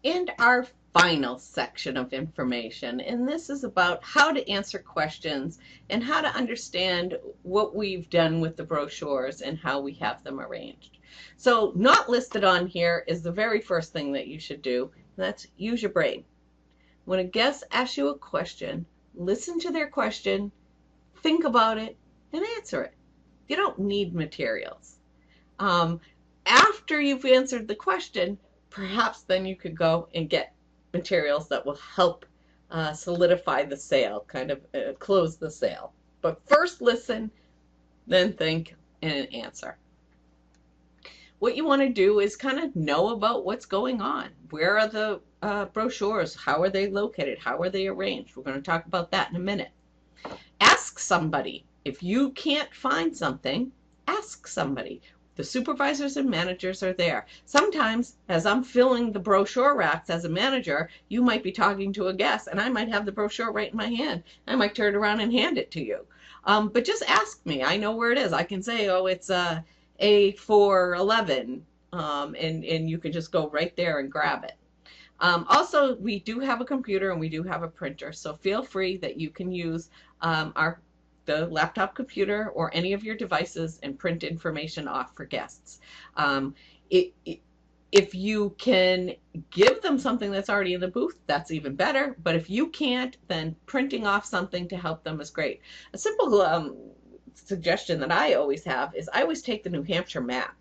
And our final section of information, and this is about how to answer questions and how to understand what we've done with the brochures and how we have them arranged. So not listed on here is the very first thing that you should do. That's use your brain. When a guest asks you a question, listen to their question, think about it, and answer it. You don't need materials. After you've answered the question, perhaps then you could go and get materials that will help solidify the sale, kind of close the sale. But first listen, then think, and answer. What you want to do is kind of know about what's going on. Where are the brochures? How are they located? How are they arranged? We're going to talk about that in a minute. Ask somebody. If you can't find something, ask somebody. The supervisors and managers are there. Sometimes, as I'm filling the brochure racks as a manager, you might be talking to a guest, and I might have the brochure right in my hand. I might turn it around and hand it to you. But just ask me. I know where it is. I can say, oh, it's A411, and you can just go right there and grab it. Also, we do have a computer and we do have a printer, so feel free that you can use the laptop computer or any of your devices and print information off for guests. If you can give them something that's already in the booth, that's even better. But if you can't, then printing off something to help them is great. A simple suggestion that I always have is I always take the New Hampshire map.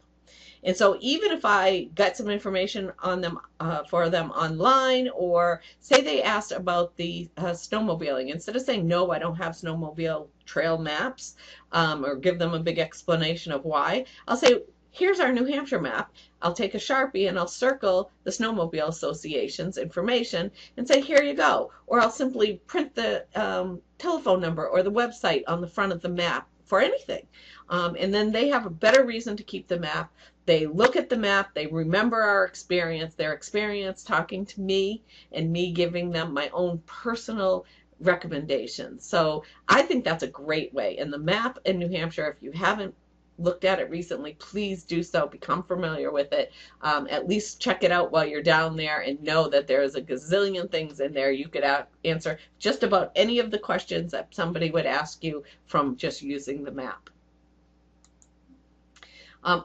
And so even if I got some information on them for them online, or say they asked about the snowmobiling, instead of saying, no, I don't have snowmobile trail maps, or give them a big explanation of why, I'll say, here's our New Hampshire map. I'll take a Sharpie and I'll circle the Snowmobile Association's information and say, here you go. Or I'll simply print the telephone number or the website on the front of the map for anything. And then they have a better reason to keep the map. They look at the map, they remember our experience, their experience talking to me, and me giving them my own personal recommendations. So I think that's a great way. And the map in New Hampshire, if you haven't looked at it recently, please do so. Become familiar with it. At least check it out while you're down there and know that there's a gazillion things in there you could answer just about any of the questions that somebody would ask you from just using the map.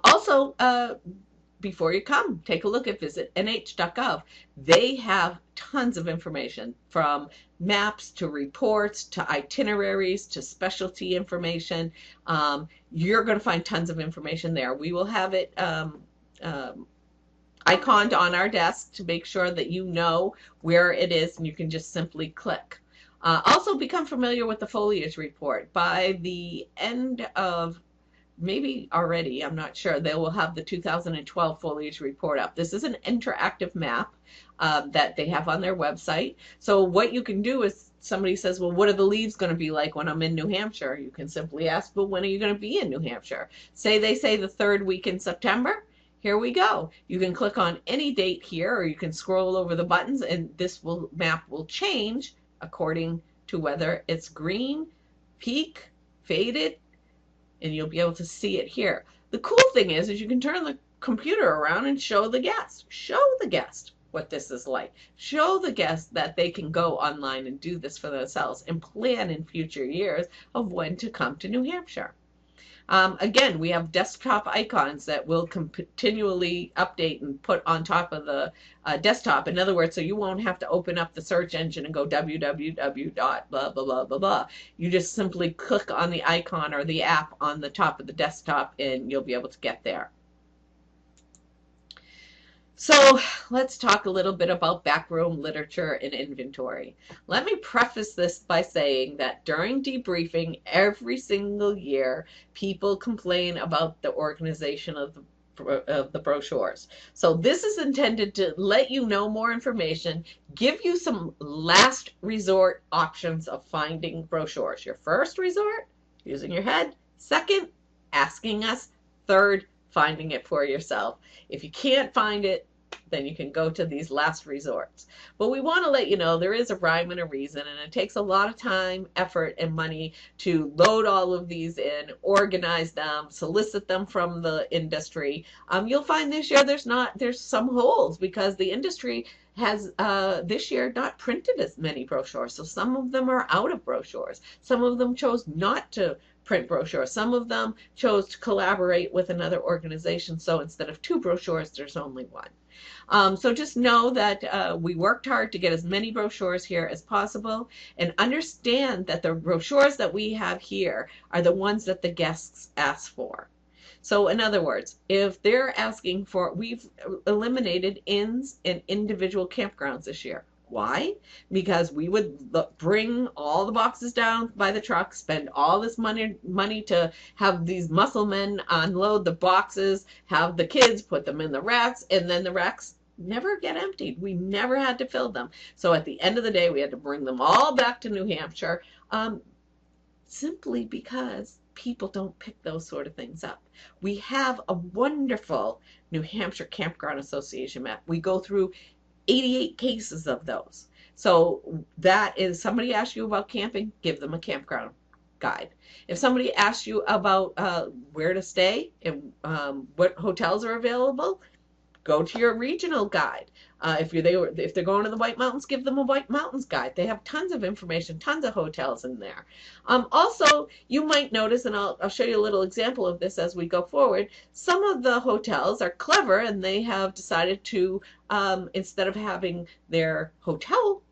Also, before you come, take a look at visit nh.gov. They have tons of information, from maps to reports to itineraries to specialty information. You're going to find tons of information there. We will have it iconed on our desk to make sure that you know where it is, and you can just simply click. Also, become familiar with the foliage report. By the end of maybe already, I'm not sure, they will have the 2012 foliage report up. This is an interactive map that they have on their website. So what you can do is, somebody says, well, what are the leaves going to be like when I'm in New Hampshire? You can simply ask, well, when are you going to be in New Hampshire? They say the third week in September. Here we go. You can click on any date here, or you can scroll over the buttons, and this map will change according to whether it's green, peak, faded, and you'll be able to see it here. The cool thing is you can turn the computer around and show the guest. Show the guest what this is like. Show the guest that they can go online and do this for themselves and plan in future years of when to come to New Hampshire. Again, we have desktop icons that will continually update and put on top of the desktop. In other words, so you won't have to open up the search engine and go www. blah, blah, blah, blah, blah. You just simply click on the icon or the app on the top of the desktop, and you'll be able to get there. So let's talk a little bit about backroom literature and inventory. Let me preface this by saying that during debriefing every single year, people complain about the organization of the brochures. So this is intended to let you know more information, give you some last resort options of finding brochures. Your first resort, using your head. Second, asking us. Third, finding it for yourself. If you can't find it, then you can go to these last resorts. But we want to let you know there is a rhyme and a reason, and it takes a lot of time, effort, and money to load all of these in, organize them, solicit them from the industry. You'll find this year there's some holes because the industry has this year not printed as many brochures. So some of them are out of brochures. Some of them chose not to print brochures. Some of them chose to collaborate with another organization. So instead of 2 brochures, there's only 1. So just know that we worked hard to get as many brochures here as possible, and understand that the brochures that we have here are the ones that the guests ask for. So in other words, if they're asking for, we've eliminated inns and individual campgrounds this year. Why? Because we would bring all the boxes down by the truck, spend all this money to have these muscle men unload the boxes, have the kids put them in the racks, and then the racks never get emptied. We never had to fill them. So at the end of the day, we had to bring them all back to New Hampshire, simply because people don't pick those sort of things up. We have a wonderful New Hampshire Campground Association map. We go through 88 cases of those. So that is, somebody asks you about camping, give them a campground guide. If somebody asks you about where to stay and what hotels are available, go to your regional guide. If they're going to the White Mountains, give them a White Mountains guide. They have tons of information, tons of hotels in there. Also, you might notice, and I'll show you a little example of this as we go forward, some of the hotels are clever and they have decided to, instead of having their hotel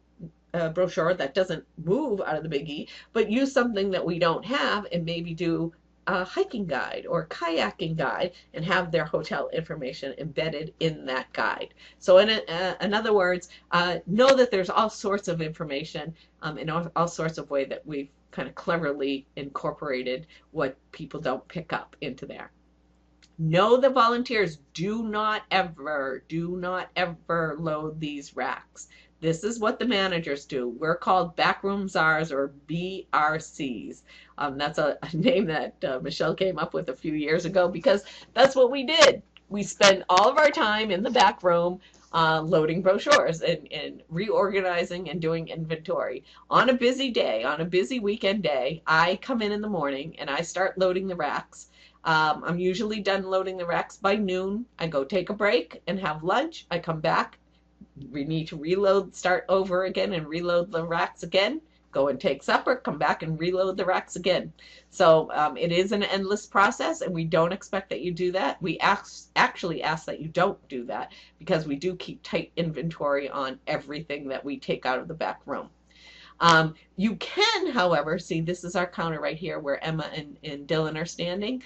brochure that doesn't move out of the Big E, but use something that we don't have and maybe do a hiking guide or kayaking guide and have their hotel information embedded in that guide. So in other words, know that there's all sorts of information in all sorts of ways that we've kind of cleverly incorporated what people don't pick up into there. Know that volunteers do not ever load these racks. This is what the managers do. We're called backroom czars, or BRCs. That's a name that Michelle came up with a few years ago because that's what we did. We spent all of our time in the back room loading brochures and reorganizing and doing inventory. On a busy day, on a busy weekend day, I come in the morning and I start loading the racks. I'm usually done loading the racks by noon. I go take a break and have lunch. I come back. We need to reload, start over again and reload the racks again, go and take supper, come back and reload the racks again. So it is an endless process, and we don't expect that you do that. We actually ask that you don't do that because we do keep tight inventory on everything that we take out of the back room. You can, however, see this is our counter right here where Emma and Dylan are standing.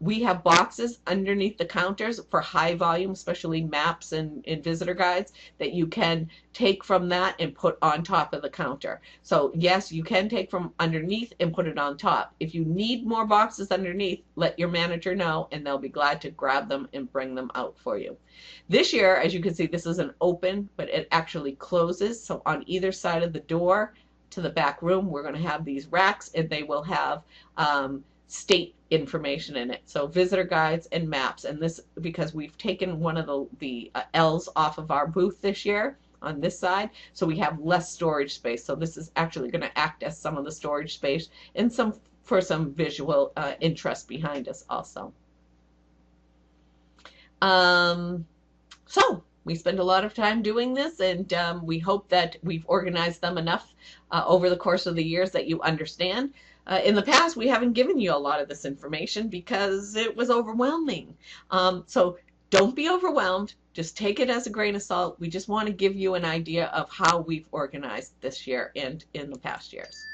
We have boxes underneath the counters for high volume, especially maps and visitor guides, that you can take from that and put on top of the counter. So yes, you can take from underneath and put it on top. If you need more boxes underneath, let your manager know and they'll be glad to grab them and bring them out for you. This year, as you can see, this is an open, but it actually closes. So on either side of the door to the back room, we're going to have these racks, and they will have state information in it. So visitor guides and maps. And this, because we've taken one of the L's off of our booth this year on this side, so we have less storage space. So this is actually going to act as some of the storage space and for some visual interest behind us also. So we spend a lot of time doing this, and we hope that we've organized them enough over the course of the years that you understand. In the past, we haven't given you a lot of this information because it was overwhelming. So don't be overwhelmed. Just take it as a grain of salt. We just want to give you an idea of how we've organized this year and in the past years.